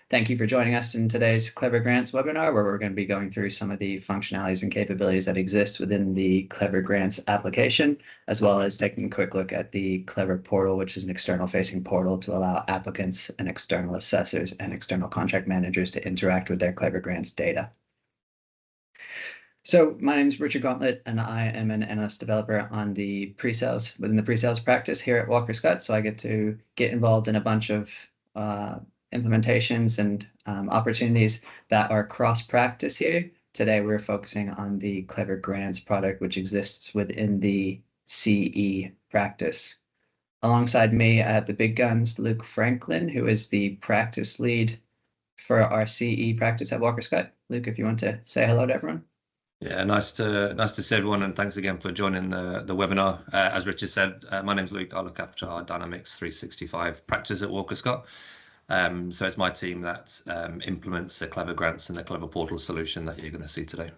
Thank you for joining us in today's Klevr Grants webinar, where we're going to be going through some of the functionalities and capabilities that exist within the Klevr Grants application, as well as taking a quick look at the Klevr portal, which is an external-facing portal to allow applicants and external assessors and external contract managers to interact with their Klevr Grants data. So my name is Richard Gauntlet, and I am an analyst developer on the pre-sales within the pre-sales practice here at Walker Scott. So I get involved in a bunch of implementations and opportunities that are cross-practice here. Today, we're focusing on the Klevr Grants product, which exists within the CE practice. Alongside me, I have the big guns, Luke Franklin, who is the practice lead for our CE practice at Walker Scott. Luke, if you want to say hello to everyone. Yeah, nice to see everyone, and thanks again for joining the webinar. As Richard said, my name's Luke. I look after our Dynamics 365 practice at Walker Scott. So it's my team that implements the Klevr Grants and the Klevr portal solution that you're going to see today.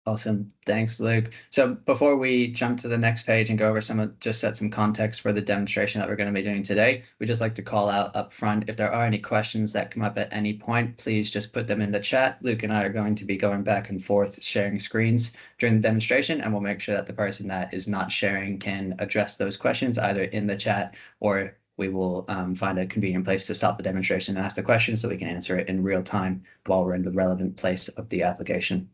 Awesome. Thanks, Luke. So before we jump to the next page and go over just set some context for the demonstration that we're going to be doing today, we just like to call out up front, if there are any questions that come up at any point, please just put them in the chat. Luke and I are going to be going back and forth sharing screens during the demonstration, and we'll make sure that the person that is not sharing can address those questions either in the chat, or we will find a convenient place to stop the demonstration and ask the question so we can answer it in real time while we're in the relevant place of the application.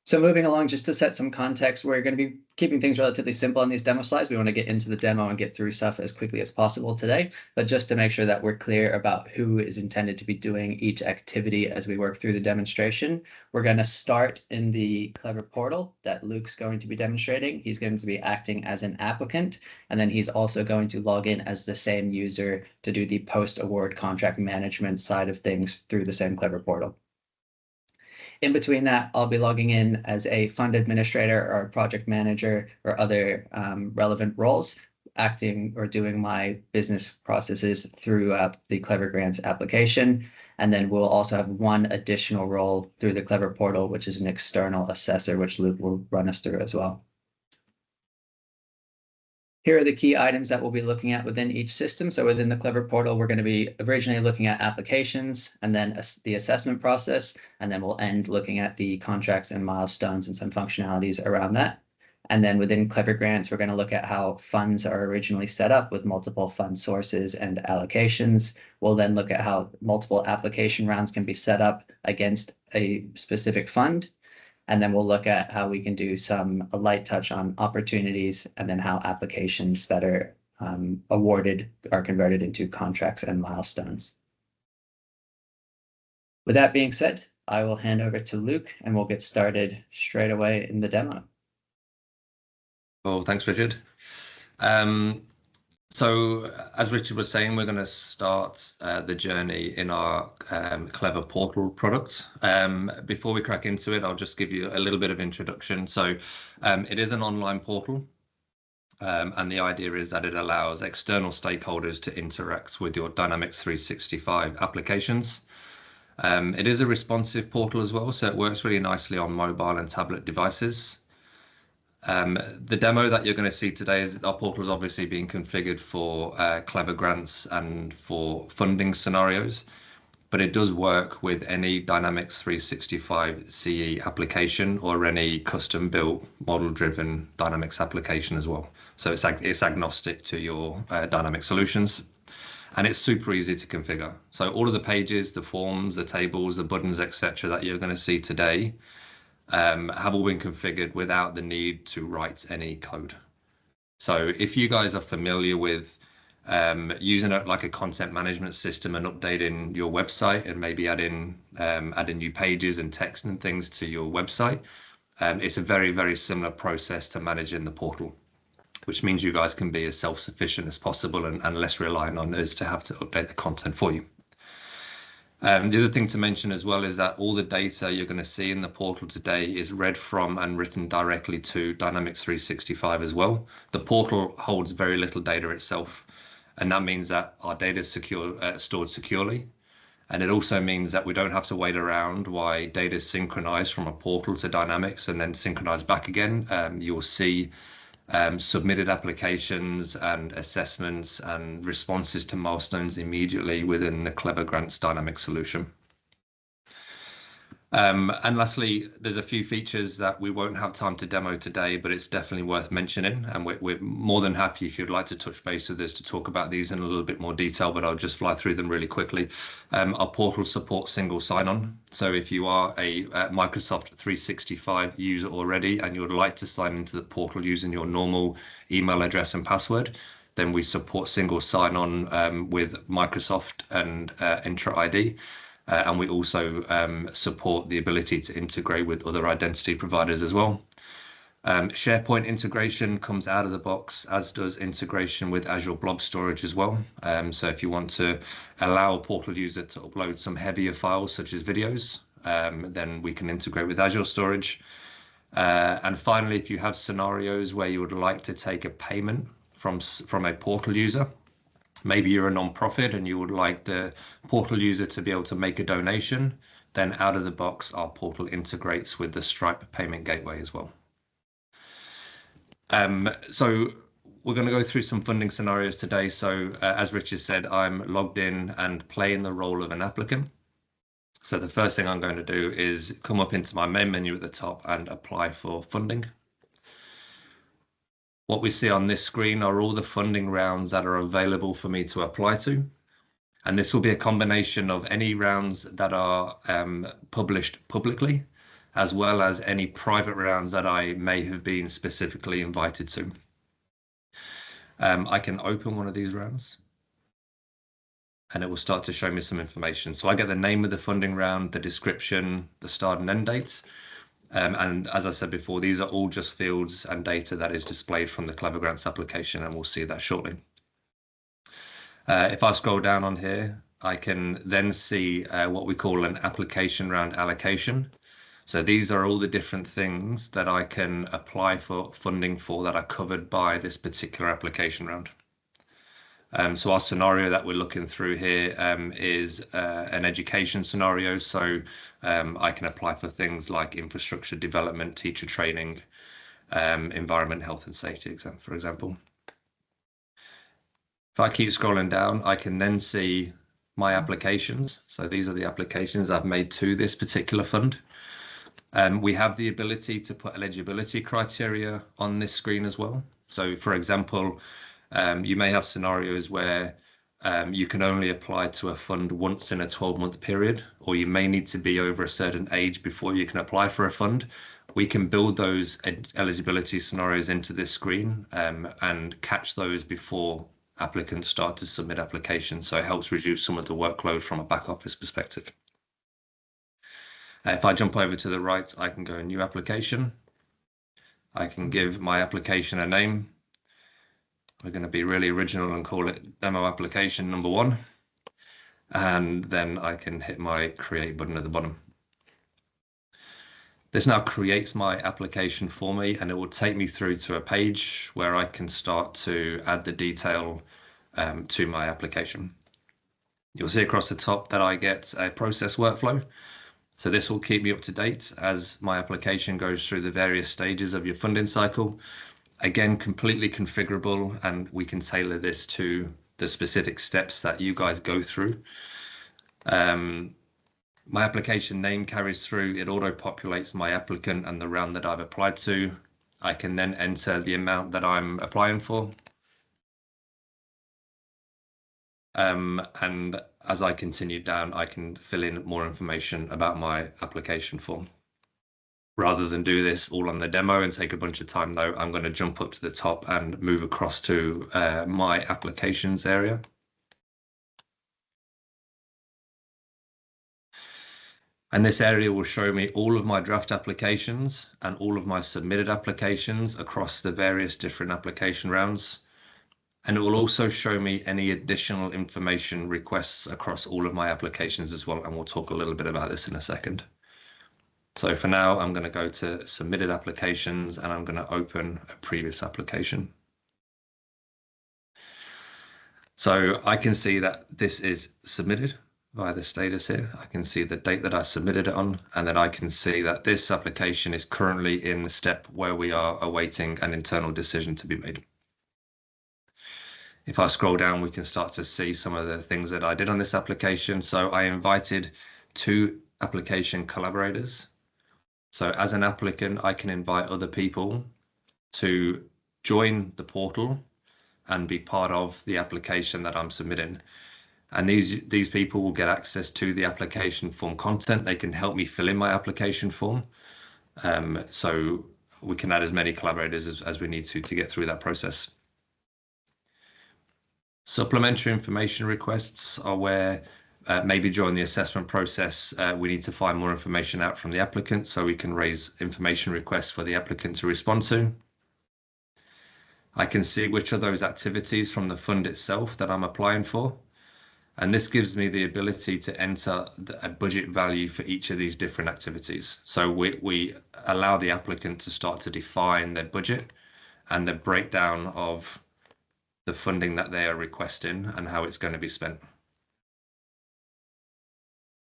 So moving along, just to set some context, we're going to be keeping things relatively simple on these demo slides. We want to get into the demo and get through stuff as quickly as possible today. But just to make sure that we're clear about who is intended to be doing each activity as we work through the demonstration, we're going to start in the Klevr portal that Luke's going to be demonstrating. He's going to be acting as an applicant, and then he's also going to log in as the same user to do the post-award contract management side of things through the same Klevr portal. In between that, I'll be logging in as a fund administrator or a project manager or other relevant roles, acting or doing my business processes throughout the Klevr Grants application. And then we'll also have one additional role through the Klevr portal, which is an external assessor, which Luke will run us through as well. Here are the key items that we'll be looking at within each system. So within the Klevr portal, we're going to be originally looking at applications and then the assessment process, and then we'll end looking at the contracts and milestones and some functionalities around that. And then within Klevr Grants, we're going to look at how funds are originally set up with multiple fund sources and allocations. We'll then look at how multiple application rounds can be set up against a specific fund. And then we'll look at how we can do a light touch on opportunities, and then how applications that are awarded are converted into contracts and milestones. With that being said, I will hand over to Luke, and we'll get started straight away in the demo. Oh, thanks, Richard. So as Richard was saying, we're going to start the journey in our Klevr portal product. Before we crack into it, I'll just give you a little bit of introduction. So it is an online portal, and the idea is that it allows external stakeholders to interact with your Dynamics 365 applications. It is a responsive portal as well, so it works really nicely on mobile and tablet devices. The demo that you're going to see today is our portal is obviously being configured for Klevr Grants and for funding scenarios, but it does work with any Dynamics 365 CE application or any custom built model driven Dynamics application as well. So it's agnostic to your Dynamics solutions, and it's super easy to configure. So all of the pages, the forms, the tables, the buttons, etc. that you're going to see today have all been configured without the need to write any code. So if you guys are familiar with using like a content management system and updating your website and maybe adding new pages and text and things to your website, it's a very, very similar process to managing the portal, which means you guys can be as self-sufficient as possible and less reliant on us to have to update the content for you. The other thing to mention as well is that all the data you're going to see in the portal today is read from and written directly to Dynamics 365 as well. The portal holds very little data itself, and that means that our data is stored securely. And it also means that we don't have to wait around while data is synchronized from a portal to Dynamics and then synchronized back again. You'll see submitted applications and assessments and responses to milestones immediately within the Klevr Grants dynamic solution. And lastly, there's a few features that we won't have time to demo today, but it's definitely worth mentioning. And we're more than happy if you'd like to touch base with us to talk about these in a little bit more detail, but I'll just fly through them really quickly. Our portal supports single sign-on. So if you are a Microsoft 365 user already and you would like to sign into the portal using your normal email address and password, then we support single sign-on with Microsoft and Entra ID. And we also support the ability to integrate with other identity providers as well. SharePoint integration comes out of the box, as does integration with Azure Blob Storage as well. So if you want to allow a portal user to upload some heavier files such as videos, then we can integrate with Azure Storage. And finally, if you have scenarios where you would like to take a payment from a portal user, maybe you're a non-profit and you would like the portal user to be able to make a donation, then out of the box, our portal integrates with the Stripe payment gateway as well. So we're going to go through some funding scenarios today. So as Richard said, I'm logged in and playing the role of an applicant. So the first thing I'm going to do is come up into my main menu at the top and apply for funding. What we see on this screen are all the funding rounds that are available for me to apply to. And this will be a combination of any rounds that are published publicly, as well as any private rounds that I may have been specifically invited to. I can open one of these rounds and it will start to show me some information. So I get the name of the funding round, the description, the start and end dates. And as I said before, these are all just fields and data that is displayed from the Klevr Grants application, and we'll see that shortly. If I scroll down on here, I can then see what we call an application round allocation. So these are all the different things that I can apply for funding for that are covered by this particular application round. So our scenario that we're looking through here is an education scenario. So I can apply for things like infrastructure development, teacher training, environment, health and safety exam, for example. If I keep scrolling down, I can then see my applications. So these are the applications I've made to this particular fund. We have the ability to put eligibility criteria on this screen as well. So for example, you may have scenarios where you can only apply to a fund once in a 12-month period, or you may need to be over a certain age before you can apply for a fund. We can build those eligibility scenarios into this screen and catch those before applicants start to submit applications. So it helps reduce some of the workload from a back office perspective. If I jump over to the right, I can go new application. I can give my application a name. We're going to be really original and call it demo application number 1. And then I can hit my create button at the bottom. This now creates my application for me, and it will take me through to a page where I can start to add the detail to my application. You'll see across the top that I get a process workflow. So this will keep me up to date as my application goes through the various stages of your funding cycle. Again, completely configurable, and we can tailor this to the specific steps that you guys go through. My application name carries through, it auto-populates my applicant and the round that I've applied to. I can then enter the amount that I'm applying for. And as I continue down, I can fill in more information about my application form. Rather than do this all on the demo and take a bunch of time though, I'm going to jump up to the top and move across to my applications area. And this area will show me all of my draft applications and all of my submitted applications across the various different application rounds. And it will also show me any additional information requests across all of my applications as well. And we'll talk a little bit about this in a second. So for now, I'm going to go to submitted applications and I'm going to open a previous application. So I can see that this is submitted. via the status here. I can see the date that I submitted it on, and then I can see that this application is currently in the step where we are awaiting an internal decision to be made. If I scroll down, we can start to see some of the things that I did on this application. So I invited 2 application collaborators. So as an applicant, I can invite other people to join the portal and be part of the application that I'm submitting. And these people will get access to the application form content. They can help me fill in my application form. So we can add as many collaborators as we need to get through that process. Supplementary information requests are where maybe during the assessment process, we need to find more information out from the applicant, so we can raise information requests for the applicant to respond to. I can see which of those activities from the fund itself that I'm applying for. And this gives me the ability to enter a budget value for each of these different activities. So we allow the applicant to start to define their budget and the breakdown of the funding that they are requesting and how it's going to be spent.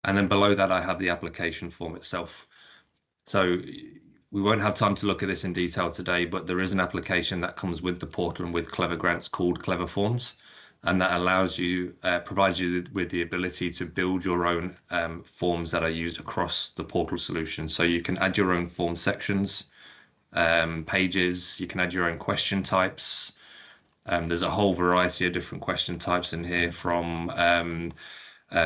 And then below that, I have the application form itself. So we won't have time to look at this in detail today, but there is an application that comes with the portal and with Klevr grants called Klevr Forms. And that allows you, provides you with the ability to build your own forms that are used across the portal solution. So you can add your own form sections, pages, you can add your own question types. There's a whole variety of different question types in here, from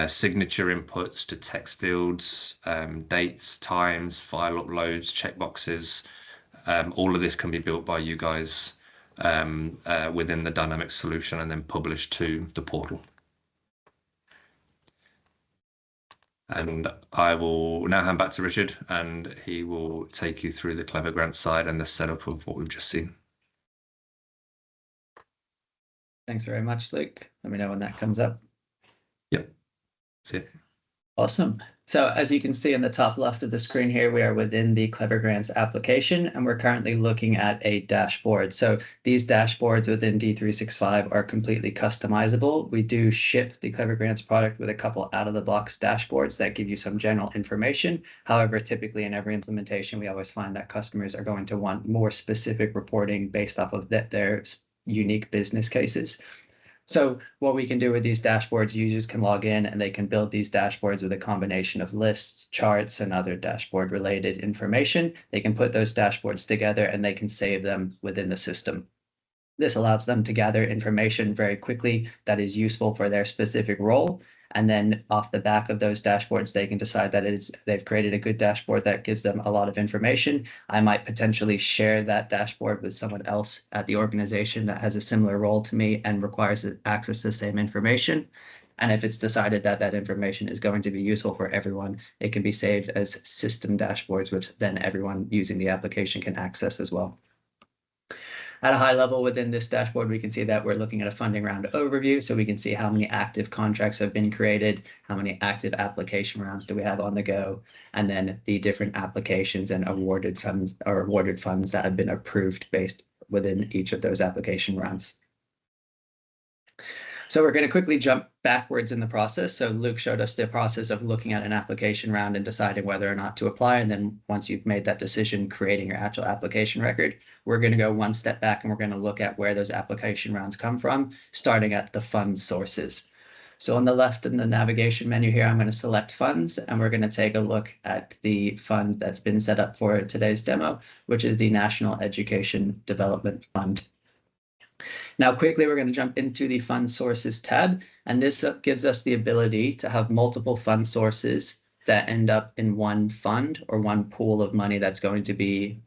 signature inputs to text fields, dates, times, file uploads, checkboxes. All of this can be built by you guys within the Dynamics solution and then published to the portal. And I will now hand back to Richard, and he will take you through the Klevr grant side and the setup of what we've just seen. Thanks very much, Luke. Let me know when that comes up. Yep, that's it. Awesome. So as you can see in the top left of the screen here, we are within the Klevr Grants application, and we're currently looking at a dashboard. So these dashboards within D365 are completely customizable. We do ship the Klevr Grants product with a couple out-of-the-box dashboards that give you some general information. However, typically in every implementation, we always find that customers are going to want more specific reporting based off of their unique business cases. So what we can do with these dashboards, users can log in and they can build these dashboards with a combination of lists, charts, and other dashboard related information. They can put those dashboards together and they can save them within the system. This allows them to gather information very quickly that is useful for their specific role. And then off the back of those dashboards, they can decide that they've created a good dashboard that gives them a lot of information. I might potentially share that dashboard with someone else at the organization that has a similar role to me and requires access to the same information. And if it's decided that that information is going to be useful for everyone, it can be saved as system dashboards, which then everyone using the application can access as well. At a high level within this dashboard, we can see that we're looking at a funding round overview. So we can see how many active contracts have been created, how many active application rounds do we have on the go, and then the different applications and awarded funds that have been approved based within each of those application rounds. So we're going to quickly jump backwards in the process. So Luke showed us the process of looking at an application round and deciding whether or not to apply. And then once you've made that decision, creating your actual application record, we're going to go one step back and we're going to look at where those application rounds come from, starting at the fund sources. So on the left in the navigation menu here, I'm going to select funds, and we're going to take a look at the fund that's been set up for today's demo, which is the National Education Development Fund. Now, quickly, we're going to jump into the fund sources tab, and this gives us the ability to have multiple fund sources that end up in one fund or one pool of money that's going to be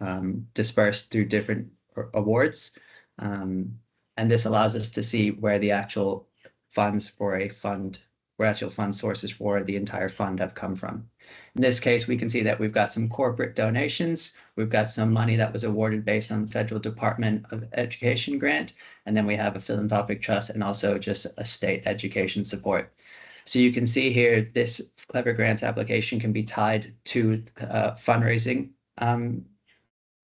dispersed through different awards. And this allows us to see where the actual funds for a fund, where actual fund sources for the entire fund have come from. In this case, we can see that we've got some corporate donations. We've got some money that was awarded based on the Federal Department of Education grant. And then we have a philanthropic trust and also just a state education support. So you can see here, this Klevr grants application can be tied to fundraising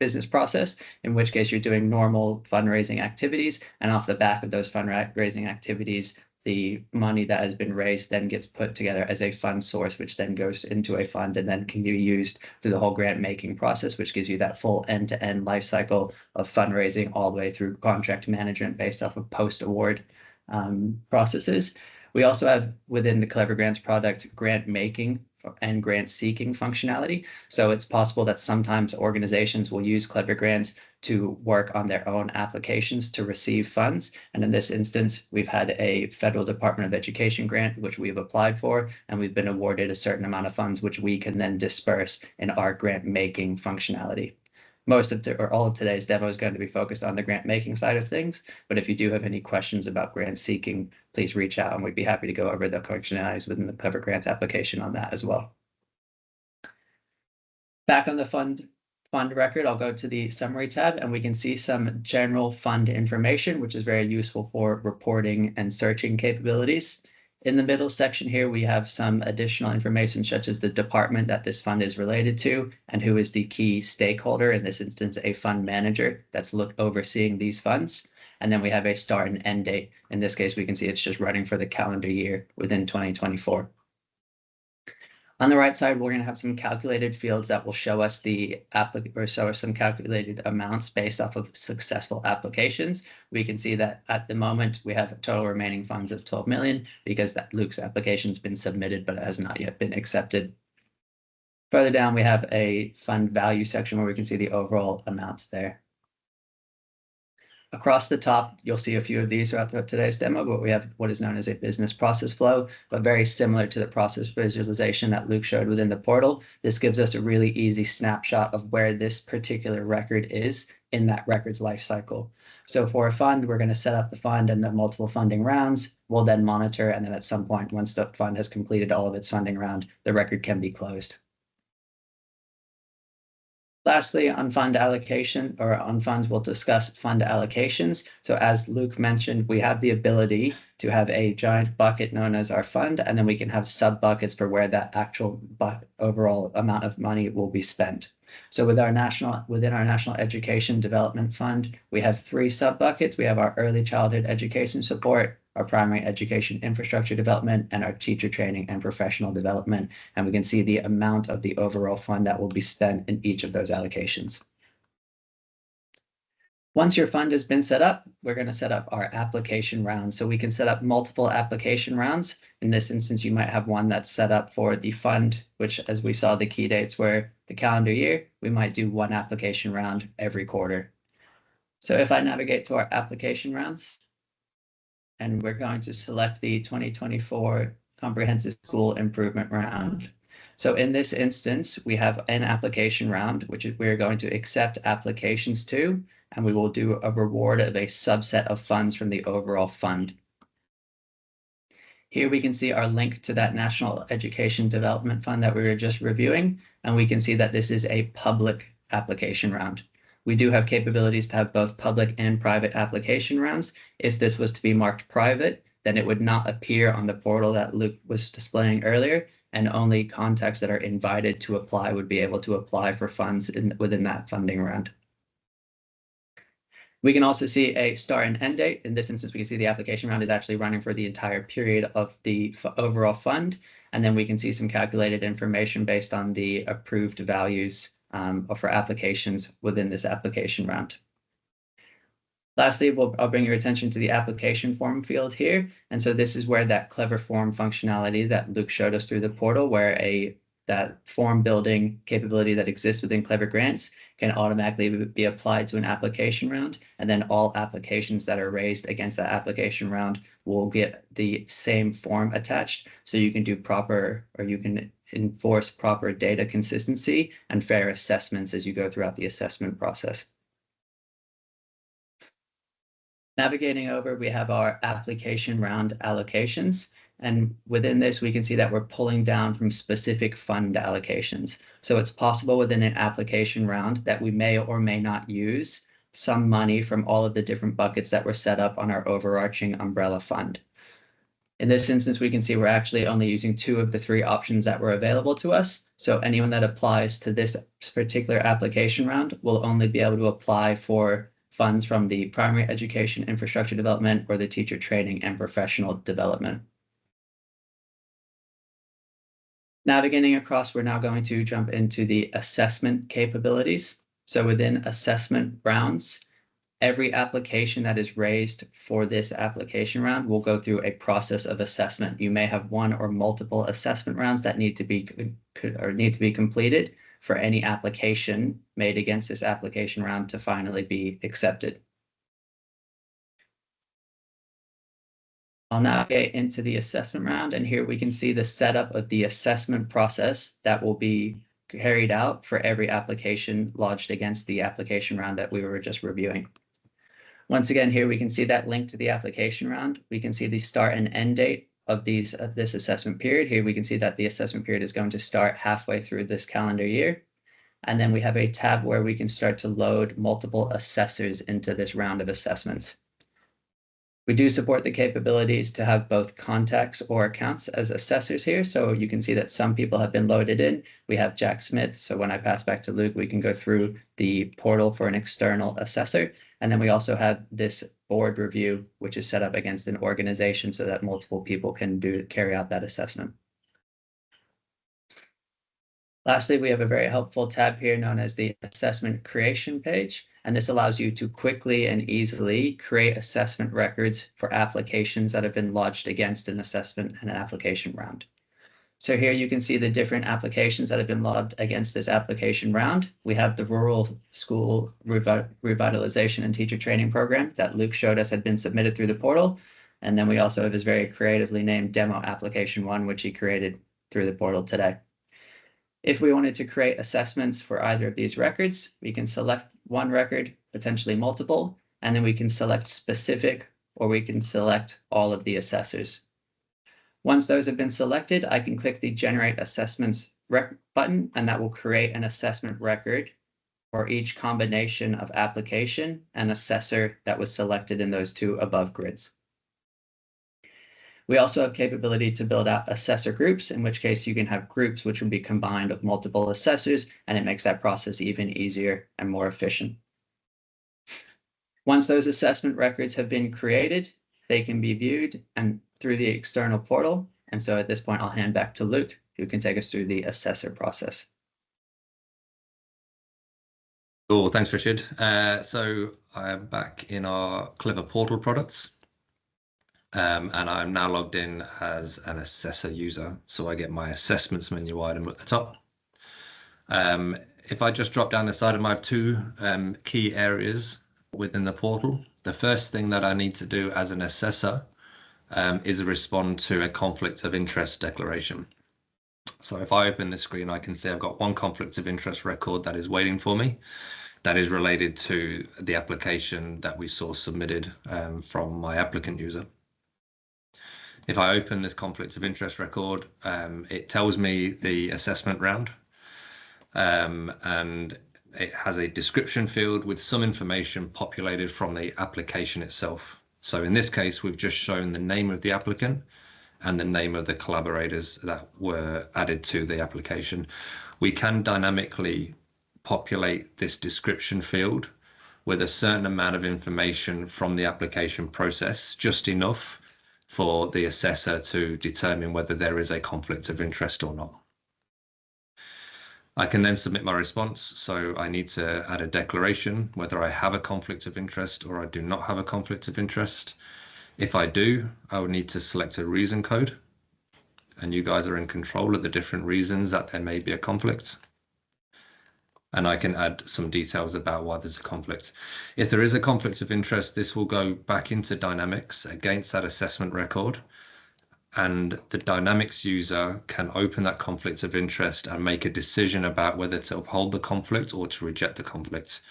business process, in which case you're doing normal fundraising activities. And off the back of those fundraising activities, the money that has been raised then gets put together as a fund source, which then goes into a fund and then can be used through the whole grant making process, which gives you that full end-to-end life cycle of fundraising all the way through contract management based off of post-award processes. We also have within the Klevr Grants product grant making and grant seeking functionality. So it's possible that sometimes organizations will use Klevr Grants to work on their own applications to receive funds. And in this instance, we've had a Federal Department of Education grant, which we've applied for, and we've been awarded a certain amount of funds, which we can then disperse in our grant making functionality. Most of or all of today's demo is going to be focused on the grant making side of things. But if you do have any questions about grant seeking, please reach out and we'd be happy to go over the functionalities within the Klevr Grants application on that as well. Back on the fund record, I'll go to the summary tab and we can see some general fund information, which is very useful for reporting and searching capabilities. In the middle section here, we have some additional information such as the department that this fund is related to and who is the key stakeholder, in this instance, a fund manager that's overseeing these funds. And then we have a start and end date. In this case, we can see it's just running for the calendar year within 2024. On the right side, we're going to have some calculated fields that will show us some calculated amounts based off of successful applications. We can see that at the moment we have total remaining funds of 12 million because that Luke's application has been submitted, but it has not yet been accepted. Further down, we have a fund value section where we can see the overall amounts there. Across the top, you'll see a few of these throughout today's demo, but we have what is known as a business process flow, but very similar to the process visualization that Luke showed within the portal. This gives us a really easy snapshot of where this particular record is in that record's life cycle. So for a fund, we're going to set up the fund and the multiple funding rounds. We'll then monitor, and then at some point, once the fund has completed all of its funding round, the record can be closed. Lastly, on fund allocation or on funds, we'll discuss fund allocations. So as Luke mentioned, we have the ability to have a giant bucket known as our fund, and then we can have sub buckets for where that actual overall amount of money will be spent. So within our National Education Development Fund, we have 3 sub buckets. We have our early childhood education support, our primary education infrastructure development, and our teacher training and professional development. And we can see the amount of the overall fund that will be spent in each of those allocations. Once your fund has been set up, we're going to set up our application round. So we can set up multiple application rounds. In this instance, you might have one that's set up for the fund, which, as we saw, the key dates were the calendar year. We might do 1 application round every quarter. So if I navigate to our application rounds, and we're going to select the 2024 Comprehensive School Improvement Round. So in this instance, we have an application round, which we're going to accept applications to, and we will do a reward of a subset of funds from the overall fund. Here we can see our link to that National Education Development Fund that we were just reviewing, and we can see that this is a public application round. We do have capabilities to have both public and private application rounds. If this was to be marked private, then it would not appear on the portal that Luke was displaying earlier, and only contacts that are invited to apply would be able to apply for funds within that funding round. We can also see a start and end date. In this instance, we can see the application round is actually running for the entire period of the overall fund. And then we can see some calculated information based on the approved values for applications within this application round. Lastly, I'll bring your attention to the application form field here. And so this is where that Klevr form functionality that Luke showed us through the portal, where that form building capability that exists within Klevr Grants can automatically be applied to an application round. And then all applications that are raised against that application round will get the same form attached. So you can do you can enforce proper data consistency and fair assessments as you go throughout the assessment process. Navigating over, we have our application round allocations. And within this, we can see that we're pulling down from specific fund allocations. So it's possible within an application round that we may or may not use some money from all of the different buckets that were set up on our overarching umbrella fund. In this instance, we can see we're actually only using 2 of the 3 options that were available to us. So anyone that applies to this particular application round will only be able to apply for funds from the primary education infrastructure development or the teacher training and professional development. Navigating across, we're now going to jump into the assessment capabilities. So within assessment rounds, every application that is raised for this application round will go through a process of assessment. You may have one or multiple assessment rounds that need to be completed for any application made against this application round to finally be accepted. I'll navigate into the assessment round, and here we can see the setup of the assessment process that will be carried out for every application lodged against the application round that we were just reviewing. Once again, here we can see that link to the application round. We can see the start and end date of this assessment period. Here we can see that the assessment period is going to start halfway through this calendar year. And then we have a tab where we can start to load multiple assessors into this round of assessments. We do support the capabilities to have both contacts or accounts as assessors here. So you can see that some people have been loaded in. We have Jack Smith. So when I pass back to Luke, we can go through the portal for an external assessor. And then we also have this board review, which is set up against an organization so that multiple people can carry out that assessment. Lastly, we have a very helpful tab here known as the assessment creation page. And this allows you to quickly and easily create assessment records for applications that have been lodged against an assessment and an application round. So here you can see the different applications that have been logged against this application round. We have the Rural School Revitalization and Teacher Training Program that Luke showed us had been submitted through the portal. And then we also have his very creatively named Demo Application 1, which he created through the portal today. If we wanted to create assessments for either of these records, we can select one record, potentially multiple, and then we can select specific, or we can select all of the assessors. Once those have been selected, I can click the Generate Assessments button, and that will create an assessment record for each combination of application and assessor that was selected in those two above grids. We also have capability to build out assessor groups, in which case you can have groups which will be combined of multiple assessors, and it makes that process even easier and more efficient. Once those assessment records have been created, they can be viewed and through the external portal. And so at this point, I'll hand back to Luke, who can take us through the assessor process. Cool, thanks, Richard. So I am back in our Klevr portal products. And I'm now logged in as an assessor user. So I get my assessments menu item at the top. If I just drop down the side of my two key areas within the portal, the first thing that I need to do as an assessor is respond to a conflict of interest declaration. So if I open this screen, I can see I've got one conflict of interest record that is waiting for me. That is related to the application that we saw submitted from my applicant user. If I open this conflict of interest record, it tells me the assessment round, and it has a description field with some information populated from the application itself. So in this case, we've just shown the name of the applicant and the name of the collaborators that were added to the application. We can dynamically populate this description field with a certain amount of information from the application process, just enough for the assessor to determine whether there is a conflict of interest or not. I can then submit my response. So I need to add a declaration whether I have a conflict of interest or I do not have a conflict of interest. If I do, I would need to select a reason code, and you guys are in control of the different reasons that there may be a conflict. And I can add some details about why there's a conflict. If there is a conflict of interest, this will go back into Dynamics against that assessment record. And the Dynamics user can open that conflict of interest and make a decision about whether to uphold the conflict or to reject the conflict.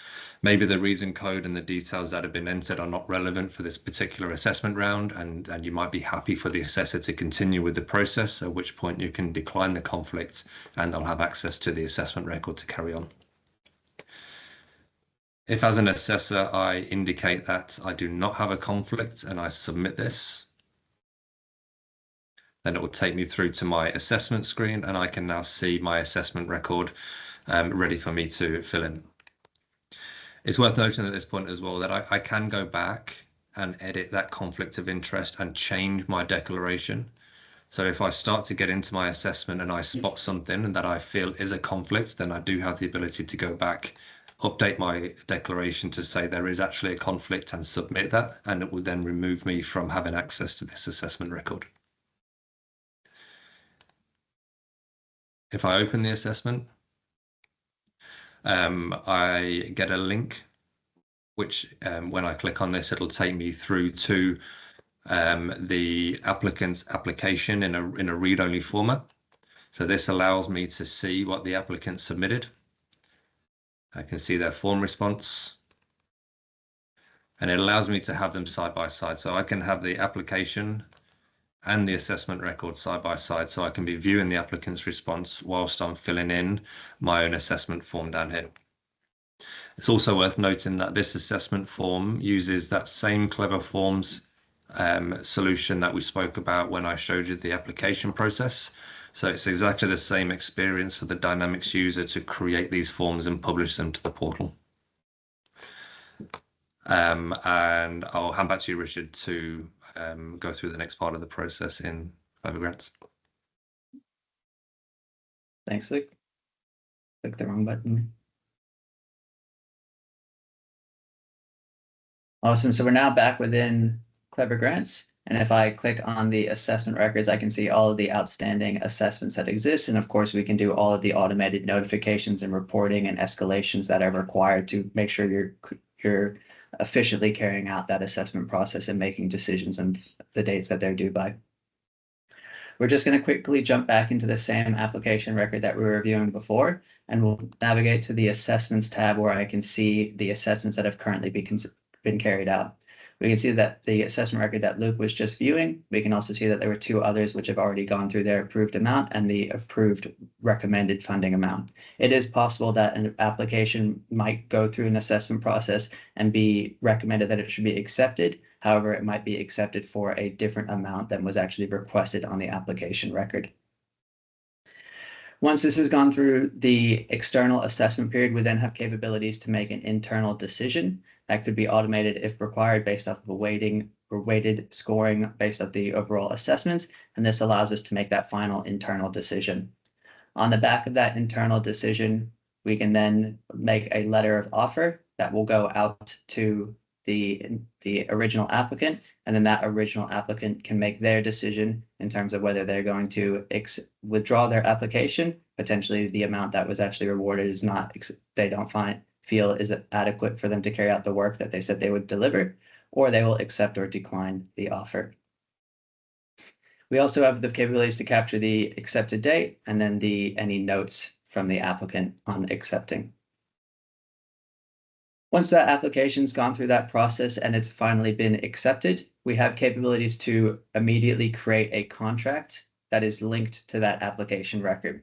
Maybe the reason code and the details that have been entered are not relevant for this particular assessment round, and you might be happy for the assessor to continue with the process, at which point you can decline the conflict and they'll have access to the assessment record to carry on. If as an assessor, I indicate that I do not have a conflict and I submit this, then it will take me through to my assessment screen, and I can now see my assessment record ready for me to fill in. It's worth noting at this point as well that I can go back and edit that conflict of interest and change my declaration. So if I start to get into my assessment and I spot something that I feel is a conflict, then I do have the ability to go back, update my declaration to say there is actually a conflict and submit that, and it will then remove me from having access to this assessment record. If I open the assessment, I get a link, which when I click on this, it'll take me through to the applicant's application in a read-only format. So this allows me to see what the applicant submitted. I can see their form response, and it allows me to have them side by side. So I can have the application and the assessment record side by side, so I can be viewing the applicant's response whilst I'm filling in my own assessment form down here. It's also worth noting that this assessment form uses that same Klevr Forms solution that we spoke about when I showed you the application process. So it's exactly the same experience for the Dynamics user to create these forms and publish them to the portal. And I'll hand back to you, Richard, to go through the next part of the process in Klevr Grants. Thanks, Luke. Click the wrong button. Awesome. So we're now back within Klevr Grants. And if I click on the assessment records, I can see all of the outstanding assessments that exist. And of course, we can do all of the automated notifications and reporting and escalations that are required to make sure you're efficiently carrying out that assessment process and making decisions on the dates that they're due by. We're just going to quickly jump back into the same application record that we were reviewing before, and we'll navigate to the assessments tab where I can see the assessments that have currently been carried out. We can see that the assessment record that Luke was just viewing, we can also see that there were 2 others which have already gone through their approved amount and the approved recommended funding amount. It is possible that an application might go through an assessment process and be recommended that it should be accepted. However, it might be accepted for a different amount than was actually requested on the application record. Once this has gone through the external assessment period, we then have capabilities to make an internal decision that could be automated if required based off of a weighted scoring based off the overall assessments. And this allows us to make that final internal decision. On the back of that internal decision, we can then make a letter of offer that will go out to the original applicant, and then that original applicant can make their decision in terms of whether they're going to withdraw their application. Potentially the amount that was actually rewarded is not, they don't feel is adequate for them to carry out the work that they said they would deliver, or they will accept or decline the offer. We also have the capabilities to capture the accepted date and then any notes from the applicant on accepting. Once that application's gone through that process and it's finally been accepted, we have capabilities to immediately create a contract that is linked to that application record.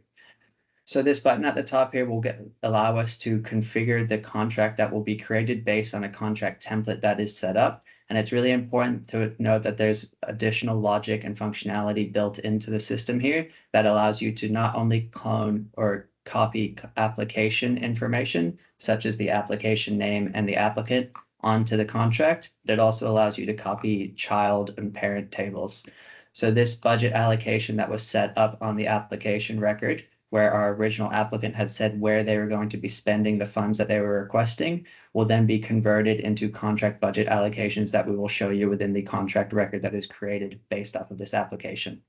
So this button at the top here will allow us to configure the contract that will be created based on a contract template that is set up. And it's really important to note that there's additional logic and functionality built into the system here that allows you to not only clone or copy application information, such as the application name and the applicant, onto the contract, but it also allows you to copy child and parent tables. So this budget allocation that was set up on the application record, where our original applicant had said where they were going to be spending the funds that they were requesting, will then be converted into contract budget allocations that we will show you within the contract record that is created based off of this application.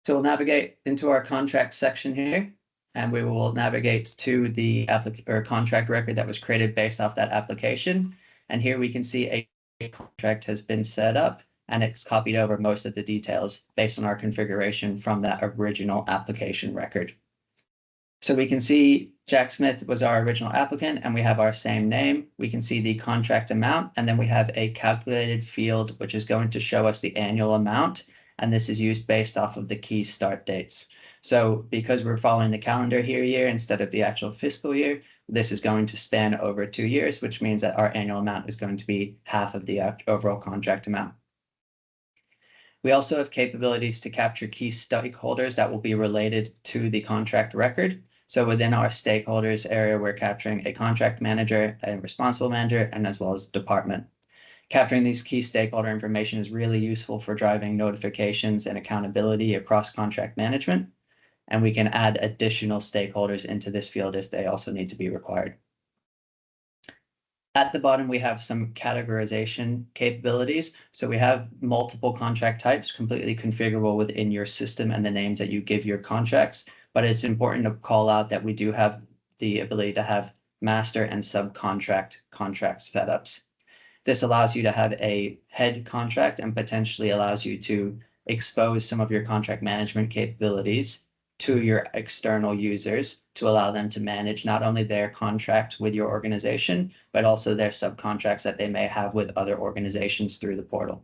So we'll navigate into our contract section here, and we will navigate to the contract record that was created based off that application. And here we can see a contract has been set up, and it's copied over most of the details based on our configuration from that original application record. So we can see Jack Smith was our original applicant, and we have our same name. We can see the contract amount, and then we have a calculated field, which is going to show us the annual amount. And this is used based off of the key start dates. So because we're following the calendar year instead of the actual fiscal year, this is going to span over 2 years, which means that our annual amount is going to be half of the overall contract amount. We also have capabilities to capture key stakeholders that will be related to the contract record. So within our stakeholders area, we're capturing a contract manager, a responsible manager, and as well as department. Capturing these key stakeholder information is really useful for driving notifications and accountability across contract management. And we can add additional stakeholders into this field if they also need to be required. At the bottom, we have some categorization capabilities. So we have multiple contract types completely configurable within your system and the names that you give your contracts. But it's important to call out that we do have the ability to have master and subcontract contract setups. This allows you to have a head contract and potentially allows you to expose some of your contract management capabilities to your external users to allow them to manage not only their contract with your organization, but also their subcontracts that they may have with other organizations through the portal.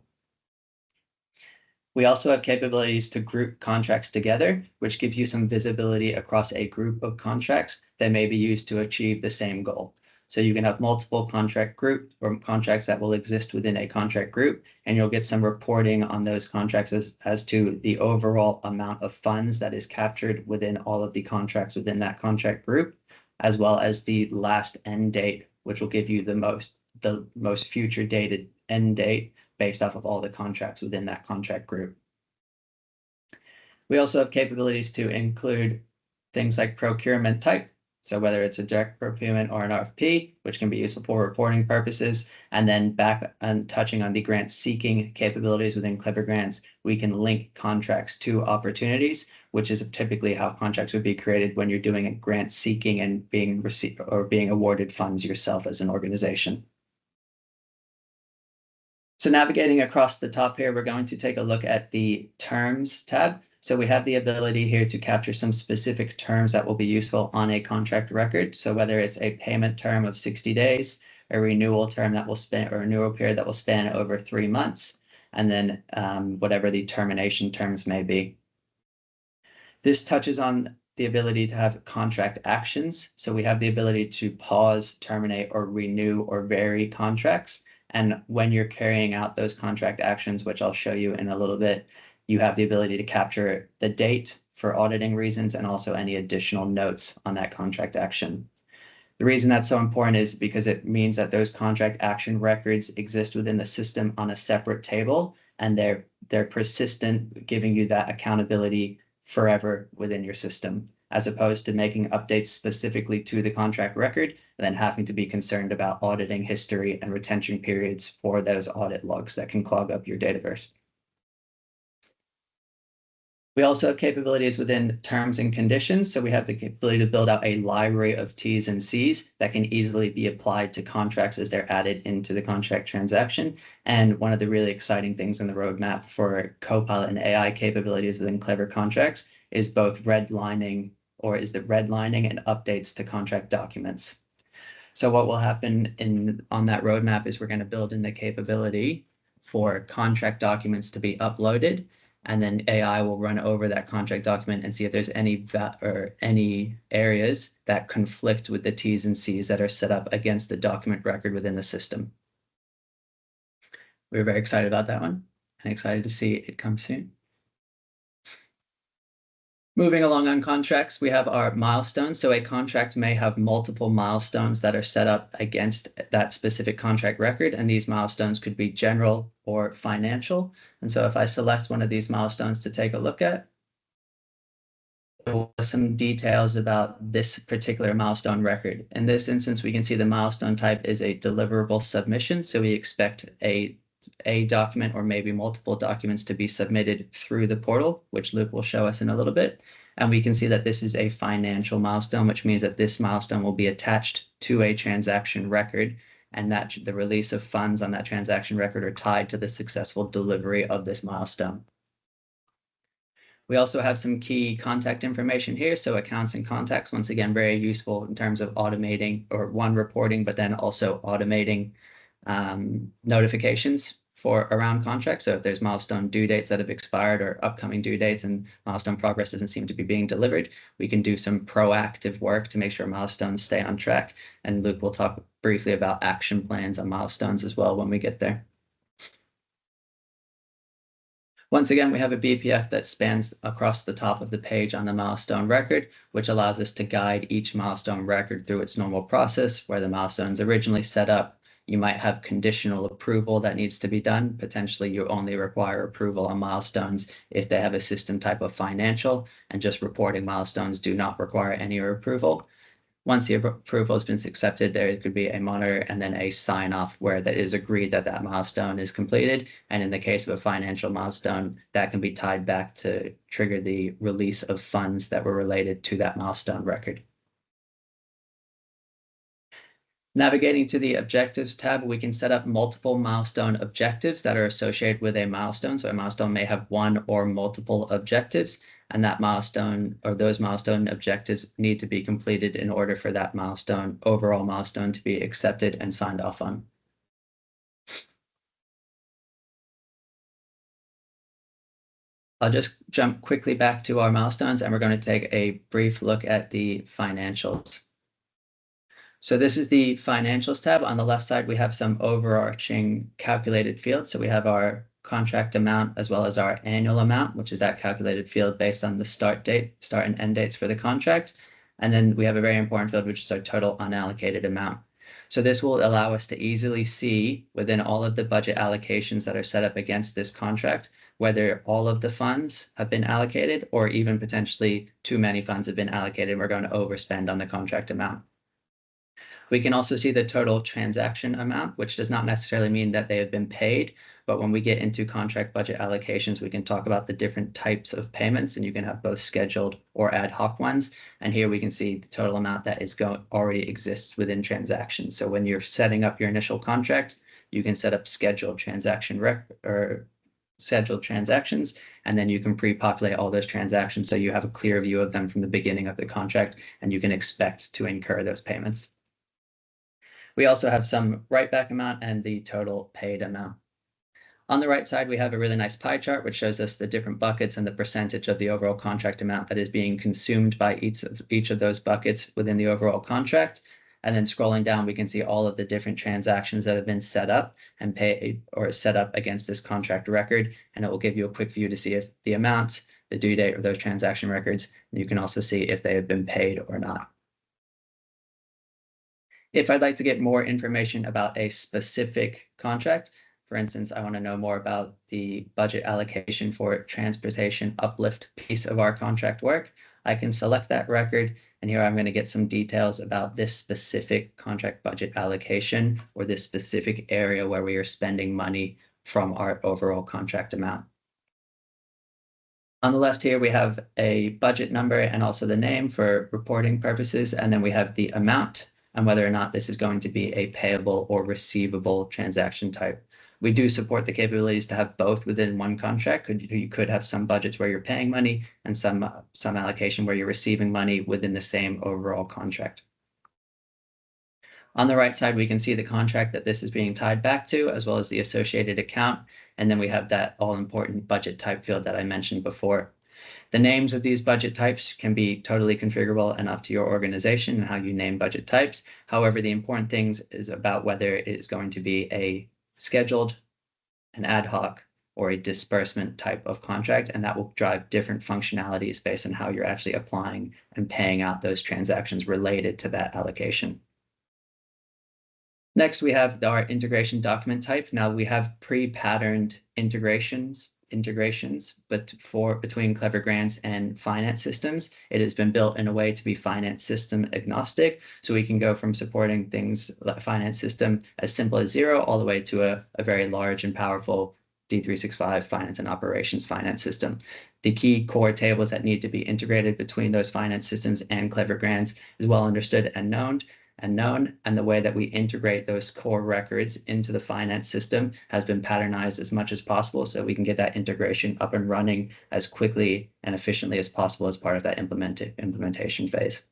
We also have capabilities to group contracts together, which gives you some visibility across a group of contracts that may be used to achieve the same goal. So you can have multiple contract group or contracts that will exist within a contract group, and you'll get some reporting on those contracts as to the overall amount of funds that is captured within all of the contracts within that contract group, as well as the last end date, which will give you the most future dated end date based off of all the contracts within that contract group. We also have capabilities to include things like procurement type. So whether it's a direct procurement or an RFP, which can be useful for reporting purposes, and then back and touching on the grant seeking capabilities within Klevr grants, we can link contracts to opportunities, which is typically how contracts would be created when you're doing a grant seeking and being received or being awarded funds yourself as an organization. So navigating across the top here, we're going to take a look at the terms tab. So we have the ability here to capture some specific terms that will be useful on a contract record. So whether it's a payment term of 60 days, a renewal term that will span, or a renewal period that will span over 3 months, and then whatever the termination terms may be. This touches on the ability to have contract actions. So we have the ability to pause, terminate, or renew or vary contracts. And when you're carrying out those contract actions, which I'll show you in a little bit, you have the ability to capture the date for auditing reasons and also any additional notes on that contract action. The reason that's so important is because it means that those contract action records exist within the system on a separate table, and they're persistent, giving you that accountability forever within your system, as opposed to making updates specifically to the contract record and then having to be concerned about auditing history and retention periods for those audit logs that can clog up your Dataverse. We also have capabilities within terms and conditions. So we have the capability to build out a library of T's and C's that can easily be applied to contracts as they're added into the contract transaction. And one of the really exciting things in the roadmap for Copilot and AI capabilities within Klevr contracts is both redlining and updates to contract documents. So what will happen on that roadmap is we're going to build in the capability for contract documents to be uploaded, and then AI will run over that contract document and see if there's any areas that conflict with the T's and C's that are set up against the document record within the system. We're very excited about that one and excited to see it come soon. Moving along on contracts, we have our milestones. So a contract may have multiple milestones that are set up against that specific contract record, and these milestones could be general or financial. And so if I select one of these milestones to take a look at, there will be some details about this particular milestone record. In this instance, we can see the milestone type is a deliverable submission. So we expect a document or maybe multiple documents to be submitted through the portal, which Luke will show us in a little bit. And we can see that this is a financial milestone, which means that this milestone will be attached to a transaction record, and that the release of funds on that transaction record are tied to the successful delivery of this milestone. We also have some key contact information here. So accounts and contacts, once again, very useful in terms of automating or reporting, but then also automating notifications for around contracts. So if there's milestone due dates that have expired or upcoming due dates and milestone progress doesn't seem to be being delivered, we can do some proactive work to make sure milestones stay on track. And Luke will talk briefly about action plans on milestones as well when we get there. Once again, we have a BPF that spans across the top of the page on the milestone record, which allows us to guide each milestone record through its normal process, where the milestone's originally set up. You might have conditional approval that needs to be done. Potentially, you only require approval on milestones if they have a system type of financial, and just reporting milestones do not require any approval. Once the approval has been accepted, there could be a monitor and then a sign-off where that is agreed that that milestone is completed. And in the case of a financial milestone, that can be tied back to trigger the release of funds that were related to that milestone record. Navigating to the Objectives tab, we can set up multiple milestone objectives that are associated with a milestone. So a milestone may have one or multiple objectives, and that milestone or those milestone objectives need to be completed in order for that overall milestone to be accepted and signed off on. I'll just jump quickly back to our milestones, and we're going to take a brief look at the financials. So this is the Financials tab. On the left side, we have some overarching calculated fields. So we have our contract amount as well as our annual amount, which is that calculated field based on the start and end dates for the contract. And then we have a very important field, which is our total unallocated amount. So this will allow us to easily see within all of the budget allocations that are set up against this contract, whether all of the funds have been allocated or even potentially too many funds have been allocated and we're going to overspend on the contract amount. We can also see the total transaction amount, which does not necessarily mean that they have been paid, but when we get into contract budget allocations, we can talk about the different types of payments, and you can have both scheduled or ad hoc ones. And here we can see the total amount that is already exists within transactions. So when you're setting up your initial contract, you can set up scheduled transactions, and then you can pre-populate all those transactions so you have a clear view of them from the beginning of the contract, and you can expect to incur those payments. We also have some write-back amount and the total paid amount. On the right side, we have a really nice pie chart, which shows us the different buckets and the percentage of the overall contract amount that is being consumed by each of those buckets within the overall contract. And then scrolling down, we can see all of the different transactions that have been set up and paid or set up against this contract record. And it will give you a quick view to see if the amounts, the due date of those transaction records, and you can also see if they have been paid or not. If I'd like to get more information about a specific contract, for instance, I want to know more about the budget allocation for transportation uplift piece of our contract work, I can select that record, and here I'm going to get some details about this specific contract budget allocation or this specific area where we are spending money from our overall contract amount. On the left here, we have a budget number and also the name for reporting purposes, and then we have the amount and whether or not this is going to be a payable or receivable transaction type. We do support the capabilities to have both within one contract. You could have some budgets where you're paying money and some allocation where you're receiving money within the same overall contract. On the right side, we can see the contract that this is being tied back to, as well as the associated account. And then we have that all-important budget type field that I mentioned before. The names of these budget types can be totally configurable and up to your organization and how you name budget types. However, the important things is about whether it is going to be a scheduled, an ad hoc, or a disbursement type of contract, and that will drive different functionalities based on how you're actually applying and paying out those transactions related to that allocation. Next, we have our integration document type. Now we have pre-patterned integrations, but between Klevr grants and finance systems, it has been built in a way to be finance system agnostic. So we can go from supporting things like a finance system as simple as 0 all the way to a very large and powerful D365 finance and operations finance system. The key core tables that need to be integrated between those finance systems and Klevr grants is well understood and known, and the way that we integrate those core records into the finance system has been patternized as much as possible so we can get that integration up and running as quickly and efficiently as possible as part of that implementation phase.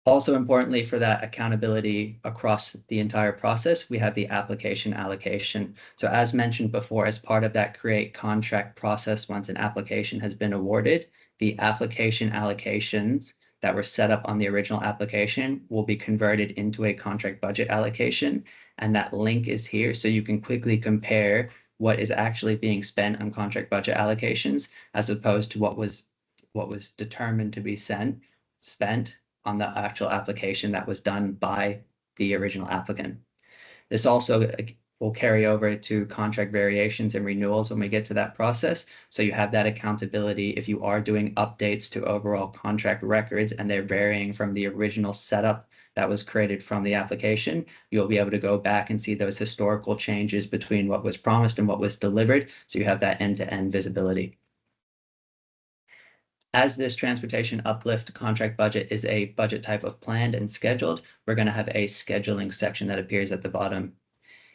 Also importantly, for that accountability across the entire process, we have the application allocation. So as mentioned before, as part of that create contract process, once an application has been awarded, the application allocations that were set up on the original application will be converted into a contract budget allocation. And that link is here so you can quickly compare what is actually being spent on contract budget allocations, as opposed to what was determined to be spent on the actual application that was done by the original applicant. This also will carry over to contract variations and renewals when we get to that process. So you have that accountability if you are doing updates to overall contract records and they're varying from the original setup that was created from the application, you'll be able to go back and see those historical changes between what was promised and what was delivered. So you have that end-to-end visibility. As this transportation uplift contract budget is a budget type of planned and scheduled, we're going to have a scheduling section that appears at the bottom.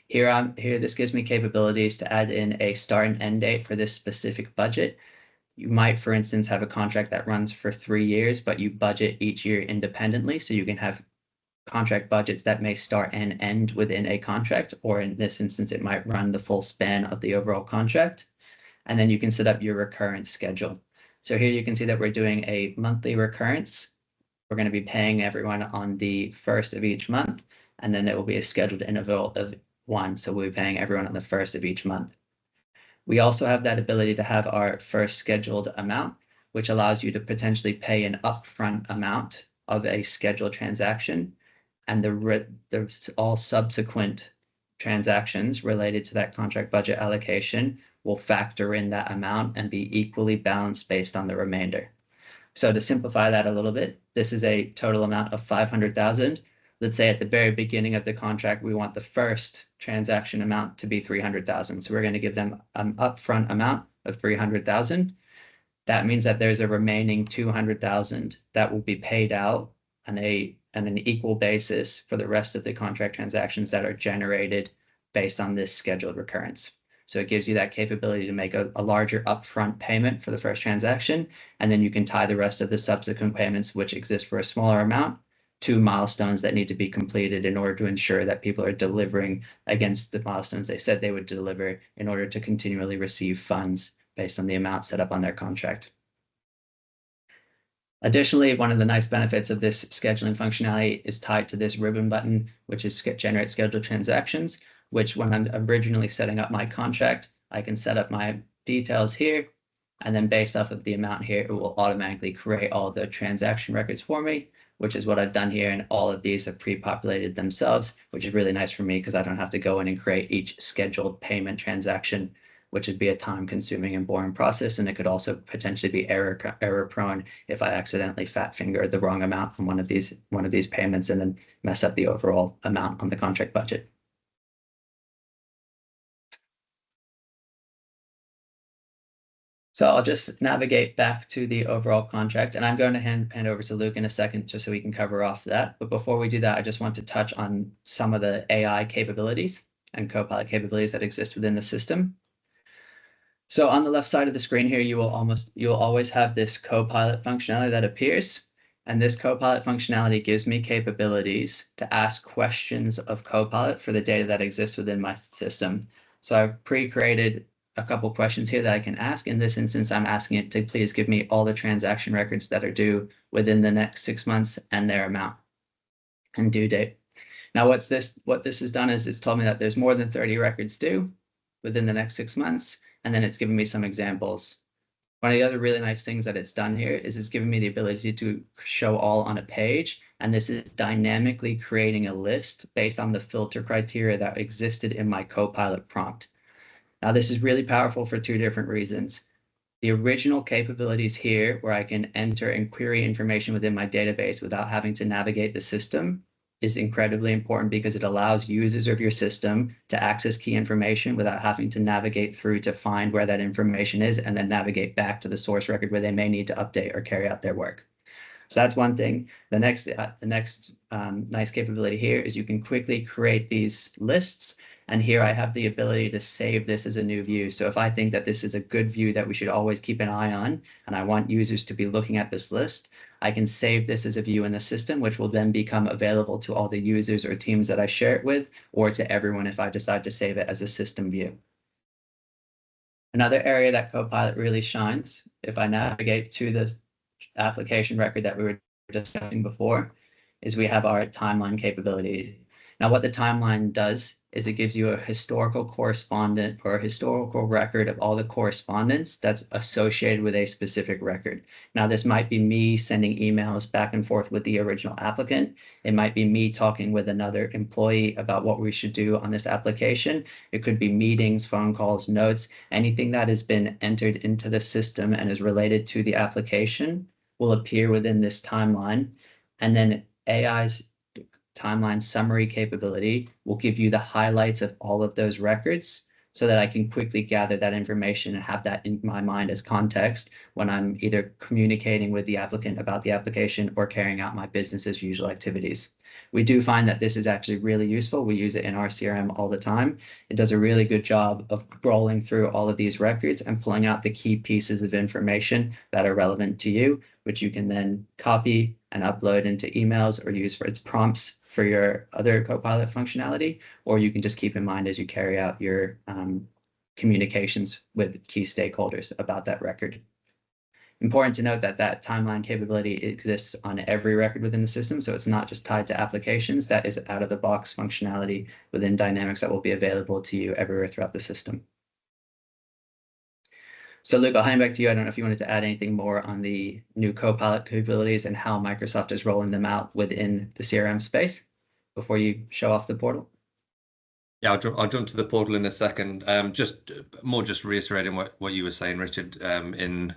Here, this gives me capabilities to add in a start and end date for this specific budget. You might, for instance, have a contract that runs for 3 years, but you budget each year independently. So you can have contract budgets that may start and end within a contract, or in this instance, it might run the full span of the overall contract. And then you can set up your recurrence schedule. So here you can see that we're doing a monthly recurrence. We're going to be paying everyone on the 1st of each month, and then there will be a scheduled interval of 1. So we'll be paying everyone on the 1st of each month. We also have that ability to have our first scheduled amount, which allows you to potentially pay an upfront amount of a scheduled transaction, and all subsequent transactions related to that contract budget allocation will factor in that amount and be equally balanced based on the remainder. So to simplify that a little bit, this is a total amount of 500,000. Let's say at the very beginning of the contract, we want the first transaction amount to be 300,000. So we're going to give them an upfront amount of 300,000. That means that there's a remaining 200,000 that will be paid out on an equal basis for the rest of the contract transactions that are generated based on this scheduled recurrence. So it gives you that capability to make a larger upfront payment for the first transaction, and then you can tie the rest of the subsequent payments, which exist for a smaller amount, to milestones that need to be completed in order to ensure that people are delivering against the milestones they said they would deliver in order to continually receive funds based on the amount set up on their contract. Additionally, one of the nice benefits of this scheduling functionality is tied to this ribbon button, which is generate scheduled transactions, which when I'm originally setting up my contract, I can set up my details here, and then based off of the amount here, it will automatically create all the transaction records for me, which is what I've done here. And all of these have pre-populated themselves, which is really nice for me because I don't have to go in and create each scheduled payment transaction, which would be a time-consuming and boring process. And it could also potentially be error-prone if I accidentally fat-finger the wrong amount on one of these payments and then mess up the overall amount on the contract budget. So I'll just navigate back to the overall contract, and I'm going to hand over to Luke in a second just so we can cover off that. But before we do that, I just want to touch on some of the AI capabilities and Copilot capabilities that exist within the system. So on the left side of the screen here, you'll always have this Copilot functionality that appears. And this Copilot functionality gives me capabilities to ask questions of Copilot for the data that exists within my system. So I've pre-created a couple questions here that I can ask. In this instance, I'm asking it to please give me all the transaction records that are due within the next 6 months and their amount and due date. Now, what this has done is it's told me that there's more than 30 records due within the next 6 months, and then it's given me some examples. One of the other really nice things that it's done here is it's given me the ability to show all on a page, and this is dynamically creating a list based on the filter criteria that existed in my Copilot prompt. Now, this is really powerful for 2 different reasons. The original capabilities here, where I can enter and query information within my database without having to navigate the system, is incredibly important because it allows users of your system to access key information without having to navigate through to find where that information is and then navigate back to the source record where they may need to update or carry out their work. So that's one thing. The next nice capability here is you can quickly create these lists. And here I have the ability to save this as a new view. So if I think that this is a good view that we should always keep an eye on, and I want users to be looking at this list, I can save this as a view in the system, which will then become available to all the users or teams that I share it with, or to everyone if I decide to save it as a system view. Another area that Copilot really shines, if I navigate to the application record that we were discussing before, is we have our timeline capability. Now, what the timeline does is it gives you a historical correspondent or a historical record of all the correspondence that's associated with a specific record. Now, this might be me sending emails back and forth with the original applicant. It might be me talking with another employee about what we should do on this application. It could be meetings, phone calls, notes, anything that has been entered into the system and is related to the application will appear within this timeline. And then AI's timeline summary capability will give you the highlights of all of those records so that I can quickly gather that information and have that in my mind as context when I'm either communicating with the applicant about the application or carrying out my business as usual activities. We do find that this is actually really useful. We use it in our CRM all the time. It does a really good job of rolling through all of these records and pulling out the key pieces of information that are relevant to you, which you can then copy and upload into emails or use for its prompts for your other Copilot functionality, or you can just keep in mind as you carry out your communications with key stakeholders about that record. Important to note that that timeline capability exists on every record within the system, so it's not just tied to applications. That is out-of-the-box functionality within Dynamics that will be available to you everywhere throughout the system. So Luke, I'll hand back to you. I don't know if you wanted to add anything more on the new Copilot capabilities and how Microsoft is rolling them out within the CRM space before you show off the portal. Yeah, I'll jump to the portal in a second. Just reiterating what you were saying, Richard. The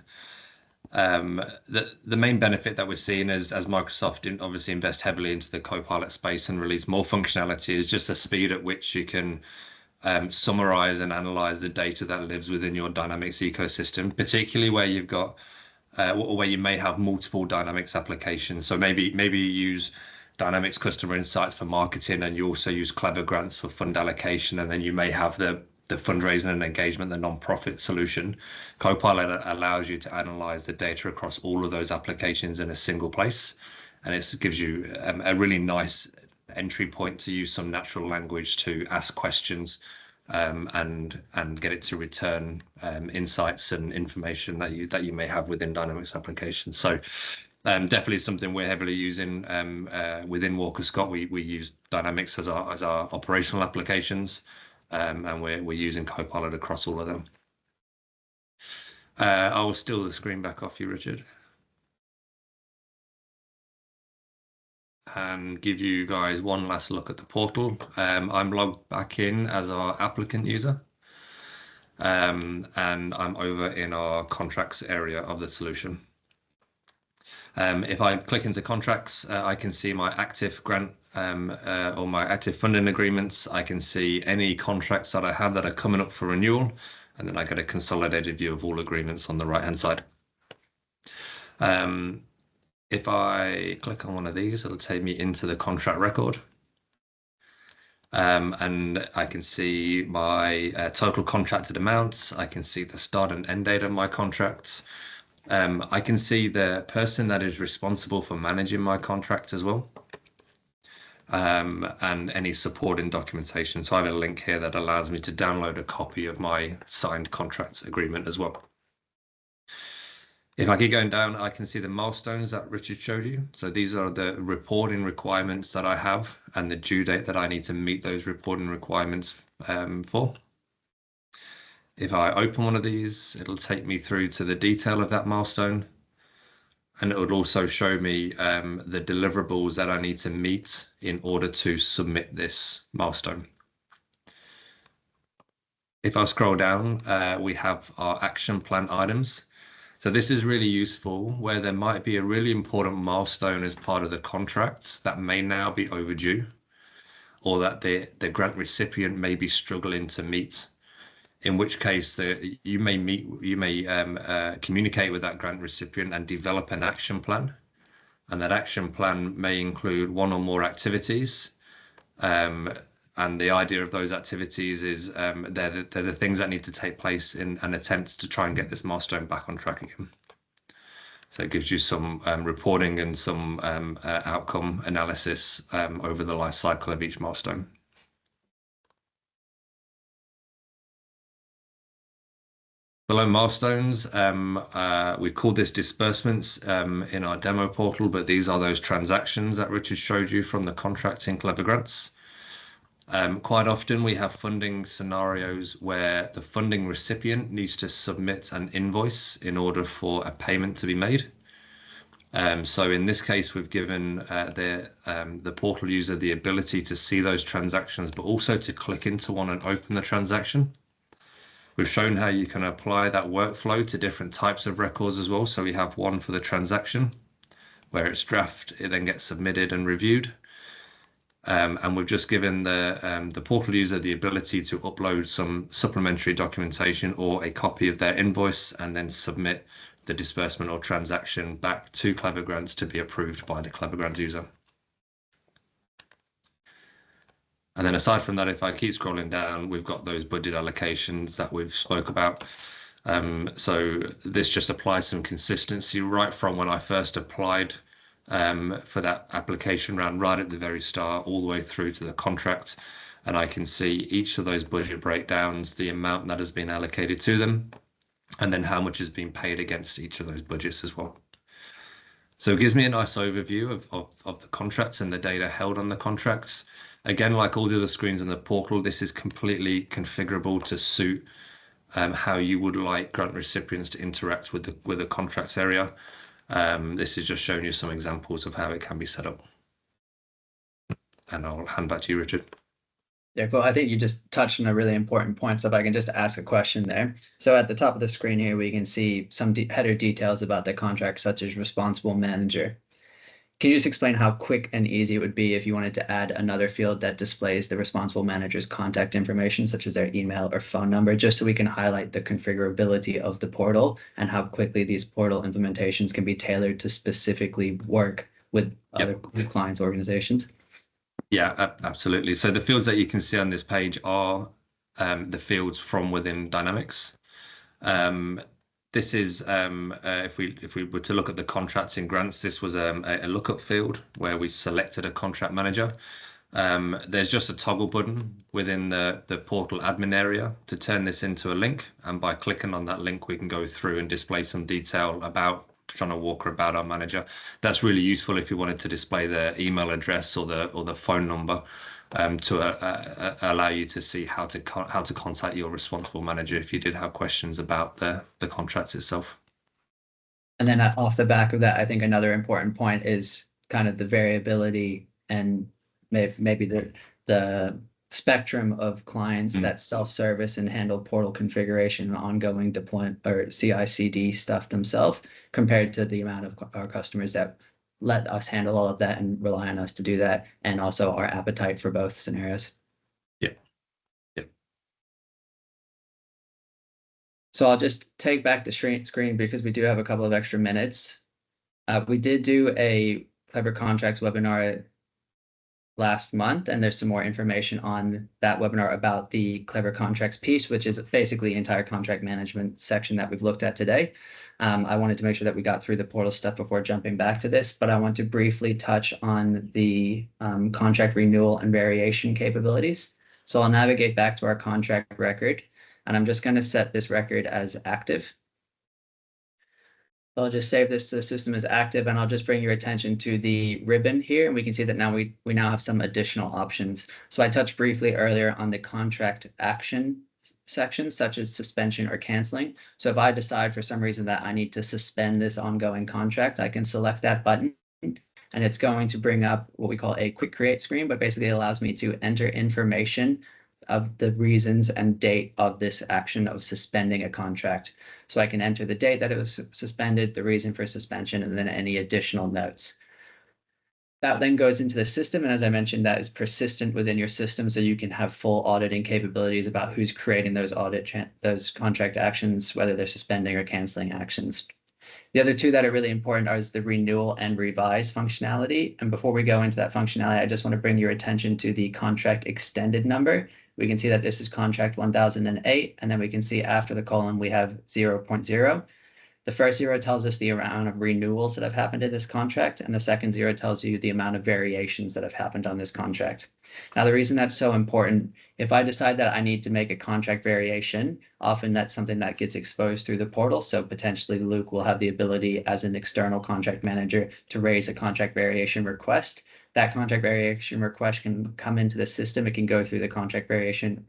main benefit that we're seeing as Microsoft obviously invest heavily into the Copilot space and release more functionality is just the speed at which you can summarize and analyze the data that lives within your Dynamics ecosystem, particularly where you've got where you may have multiple Dynamics applications. So maybe you use Dynamics Customer Insights for marketing, and you also use Klevr grants for fund allocation, and then you may have the fundraising and engagement, the non-profit solution. Copilot allows you to analyze the data across all of those applications in a single place, and it gives you a really nice entry point to use some natural language to ask questions and get it to return insights and information that you may have within Dynamics applications. So definitely something we're heavily using within Walker Scott. We use Dynamics as our operational applications, and we're using Copilot across all of them. I will steal the screen back off you, Richard, and give you guys one last look at the portal. I'm logged back in as our applicant user, and I'm over in our contracts area of the solution. If I click into contracts, I can see my active grant or my active funding agreements. I can see any contracts that I have that are coming up for renewal, and then I get a consolidated view of all agreements on the right-hand side. If I click on one of these, it'll take me into the contract record. And I can see my total contracted amounts. I can see the start and end date of my contracts. I can see the person that is responsible for managing my contract as well, and any supporting documentation. So I have a link here that allows me to download a copy of my signed contract agreement as well. If I keep going down, I can see the milestones that Richard showed you. So these are the reporting requirements that I have and the due date that I need to meet those reporting requirements for. If I open one of these, it'll take me through to the detail of that milestone. And it would also show me the deliverables that I need to meet in order to submit this milestone. If I scroll down, we have our action plan items. So this is really useful where there might be a really important milestone as part of the contracts that may now be overdue, or that the grant recipient may be struggling to meet. In which case, you may communicate with that grant recipient and develop an action plan, and that action plan may include one or more activities. And the idea of those activities is they're the things that need to take place in an attempt to try and get this milestone back on track again. So it gives you some reporting and some outcome analysis over the life cycle of each milestone. Below milestones, we've called this disbursements in our demo portal, but these are those transactions that Richard showed you from the contracts in Klevr grants. Quite often we have funding scenarios where the funding recipient needs to submit an invoice in order for a payment to be made. So in this case, we've given the portal user the ability to see those transactions, but also to click into one and open the transaction. We've shown how you can apply that workflow to different types of records as well. So we have one for the transaction where it's draft, it then gets submitted and reviewed. And we've just given the portal user the ability to upload some supplementary documentation or a copy of their invoice and then submit the disbursement or transaction back to Klevr Grants to be approved by the Klevr Grants user. And then aside from that, if I keep scrolling down, we've got those budget allocations that we've spoke about. So this just applies some consistency right from when I first applied for that application round, right at the very start, all the way through to the contract. And I can see each of those budget breakdowns, the amount that has been allocated to them, and then how much is being paid against each of those budgets as well. So it gives me a nice overview of the contracts and the data held on the contracts. Again, like all the other screens in the portal, this is completely configurable to suit how you would like grant recipients to interact with the contracts area. This is just showing you some examples of how it can be set up. And I'll hand back to you, Richard. Yeah, cool. I think you just touched on a really important point. So if I can just ask a question there. So at the top of the screen here, we can see some header details about the contract, such as responsible manager. Can you just explain how quick and easy it would be if you wanted to add another field that displays the responsible manager's contact information, such as their email or phone number, just so we can highlight the configurability of the other and how quickly these portal implementations can be tailored to specifically work with other clients' organizations? Yeah, absolutely. So the fields that you can see on this page are the fields from within Dynamics. This is, if we were to look at the contracts in grants, this was a lookup field where we selected a contract manager. There's just a toggle button within the portal admin area to turn this into a link. And by clicking on that link, we can go through and display some detail about trying to walk about our manager. That's really useful if you wanted to display the email address or the phone number to allow you to see how to contact your responsible manager if you did have questions about the contract itself. And then off the back of that, I think another important point is kind of the variability and maybe the spectrum of clients that self-service and handle portal configuration and ongoing deployment or CI/CD stuff themselves, compared to the amount of our customers that let us handle all of that and rely on us to do that, and also our appetite for both scenarios. Yeah. So I'll just take back the screen because we do have a couple of extra minutes. We did do a Klevr Contracts webinar last month, and there's some more information on that webinar about the Klevr Contracts piece, which is basically the entire contract management section that we've looked at today. I wanted to make sure that we got through the portal stuff before jumping back to this, but I want to briefly touch on the contract renewal and variation capabilities. So I'll navigate back to our contract record, and I'm just going to set this record as active. I'll just save this to the system as active, and I'll just bring your attention to the ribbon here, and we can see that now we now have some additional options. So I touched briefly earlier on the contract action section, such as suspension or canceling. So if I decide for some reason that I need to suspend this ongoing contract, I can select that button, and it's going to bring up what we call a quick create screen, but basically it allows me to enter information of the reasons and date of this action of suspending a contract. So I can enter the date that it was suspended, the reason for suspension, and then any additional notes. That then goes into the system, and as I mentioned, that is persistent within your system, so you can have full auditing capabilities about who's creating those those contract actions, whether they're suspending or canceling actions. The other two that are really important are the renewal and revise functionality. And before we go into that functionality, I just want to bring your attention to the contract extended number. We can see that this is contract 1008, and then we can see after the colon we have 0.0. The first zero tells us the amount of renewals that have happened in this contract, and the second zero tells you the amount of variations that have happened on this contract. Now, the reason that's so important, if I decide that I need to make a contract variation, often that's something that gets exposed through the portal. So potentially Luke will have the ability as an external contract manager to raise a contract variation request. That contract variation request can come into the system. It can go through the contract variation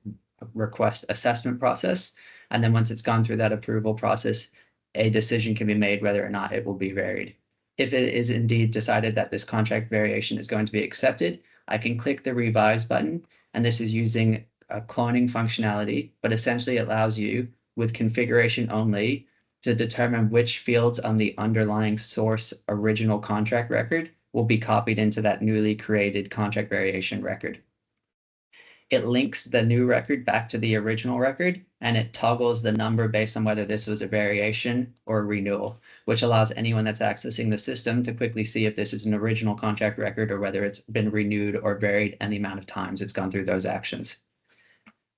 request assessment process. And then once it's gone through that approval process, a decision can be made whether or not it will be varied. If it is indeed decided that this contract variation is going to be accepted, I can click the revise button, and this is using a cloning functionality, but essentially allows you with configuration only to determine which fields on the underlying source original contract record will be copied into that newly created contract variation record. It links the new record back to the original record, and it toggles the number based on whether this was a variation or a renewal, which allows anyone that's accessing the system to quickly see if this is an original contract record or whether it's been renewed or varied and the amount of times it's gone through those actions.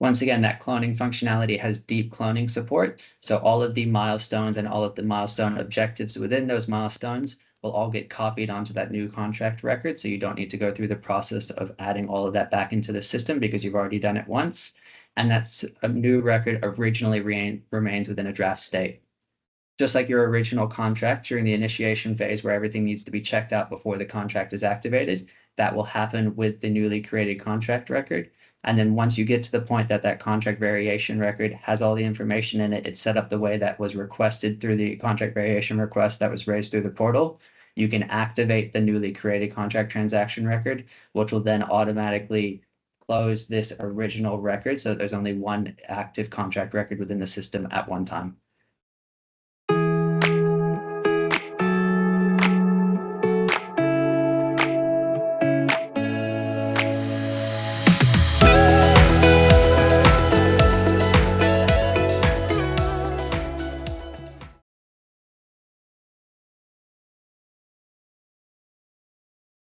Once again, that cloning functionality has deep cloning support. So all of the milestones and all of the milestone objectives within those milestones will all get copied onto that new contract record. So you don't need to go through the process of adding all of that back into the system because you've already done it once. And that's a new record originally remains within a draft state. Just like your original contract during the initiation phase where everything needs to be checked out before the contract is activated, that will happen with the newly created contract record. And then once you get to the point that that contract variation record has all the information in it, it's set up the way that was requested through the contract variation request that was raised through the portal, you can activate the newly created contract transaction record, which will then automatically close this original record. So there's only one active contract record within the system at one time.